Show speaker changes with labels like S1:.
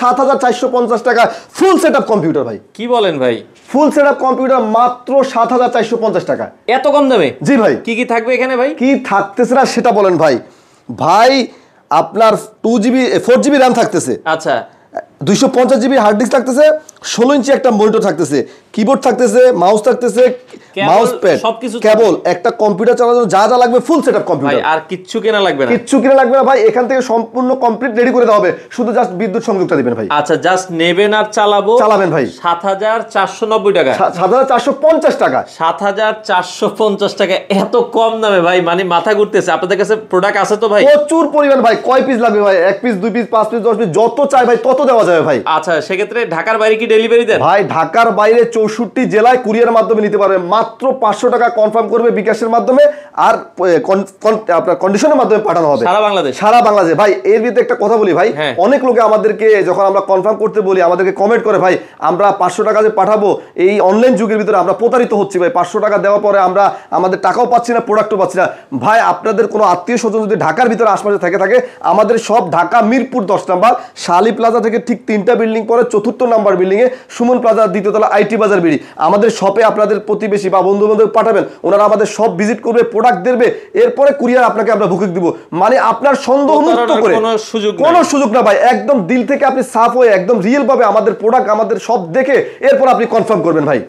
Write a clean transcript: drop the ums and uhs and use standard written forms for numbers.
S1: 7,450 টাকা full setup computer ভাই।
S2: কি বলেন ভাই?
S1: ফুল সেটআপ কম্পিউটার মাত্র 7,450 টাকা।
S2: এত কম দামে?
S1: জি ভাই।
S2: কি কি থাকবে এখানে ভাই?
S1: কি থাকতেছে না সেটা বলেন ভাই। ভাই আপনার 2GB 4GB র্যাম থাকতেছে,
S2: আচ্ছা
S1: 250GB হার্ড ডিস্ক থাকতেছে, 16 ইঞ্চি একটা মনিটর থাকতেছে, কিবোর্ড থাকতেছে, মাউস থাকতেছে, মাউস প্যাড,
S2: সবকিছু
S1: কেবল, একটা কম্পিউটার চালানোর যা যা লাগবে ফুল সেটআপ কম্পিউটার
S2: ভাই। আর কিচ্ছু কেনা লাগবে না?
S1: কিচ্ছু কিনা লাগবে না ভাই, এখান থেকে সম্পূর্ণ কমপ্লিট রেডি করে দেওয়া হবে, শুধু জাস্ট বিদ্যুৎ সংযোগটা দিবেন ভাই।
S2: আচ্ছা জাস্ট নেবেন আর চালাবেন ভাই। 7,490 টাকা,
S1: 7,450 টাকা,
S2: 7,450 টাকা, এত কম দামে ভাই, মানে মাথা ঘুরতেছে। আপনাদের কাছে প্রোডাক্ট আছে তো ভাই?
S1: প্রচুর পরিমাণ ভাই। কয় পিস লাগবে ভাই? 1 পিস, 2 পিস, 5 পিস, 10 পিস, যত চাই ভাই তত দেওয়া যাবে ভাই।
S2: আচ্ছা সেক্ষেত্রে ঢাকার বাইরে কি ডেলিভারি দেন?
S1: ভাই ঢাকার বাইরে 64 জেলায় কুরিয়ারের মাধ্যমে নিতে পারবে, মাত্র 500 টাকা কনফার্ম করবে বিকাশের মাধ্যমে, আর আপনার কন্ডিশনের মাধ্যমে পাঠানো হবে
S2: সারা বাংলাদেশ।
S1: সারা বাংলাদেশ ভাই। এর ভিতরে একটা কথা বলি ভাই, অনেক লোকে আমাদেরকে যখন আমরা কনফার্ম করতে বলি আমাদেরকে কমেন্ট করে ভাই আমরা 500 টাকা যে পাঠাবো, এই অনলাইন যুগের ভিতরে আমরা প্রতারিত হচ্ছি ভাই। 500 টাকা দেওয়ার পরে আমরা আমাদের টাকাও পাচ্ছি না, প্রোডাক্টও পাচ্ছি না। ভাই আপনাদের কোনো আত্মীয় স্বজন যদি ঢাকার ভিতরে আশপাশে থাকে আমাদের সব ঢাকা মিরপুর 10 নাম্বার শালি প্লাজা থেকে ঠিক 3টা বিল্ডিং পরে 4র্থ নাম্বার বিল্ডিং এ সুমন প্লাজা 2য় তলা আইটি বাজার বিড়ি আমাদের শপে আপনাদের প্রতিবেশী বা বন্ধু বান্ধব পাঠাবেন, ওনারা আমাদের সব ভিজিট করবে, প্রোডাক্ট দেবে, এরপরে কুরিয়ার আপনাকে আমরা বুকিং দিব। মানে আপনার সন্দেহ মুক্ত করে কোনো সুযোগ না ভাই। একদম দিল থেকে আপনি সাফ হয়ে একদম রিয়েল ভাবে আমাদের প্রোডাক্ট আমাদের সব দেখে এরপর আপনি কনফার্ম করবেন ভাই।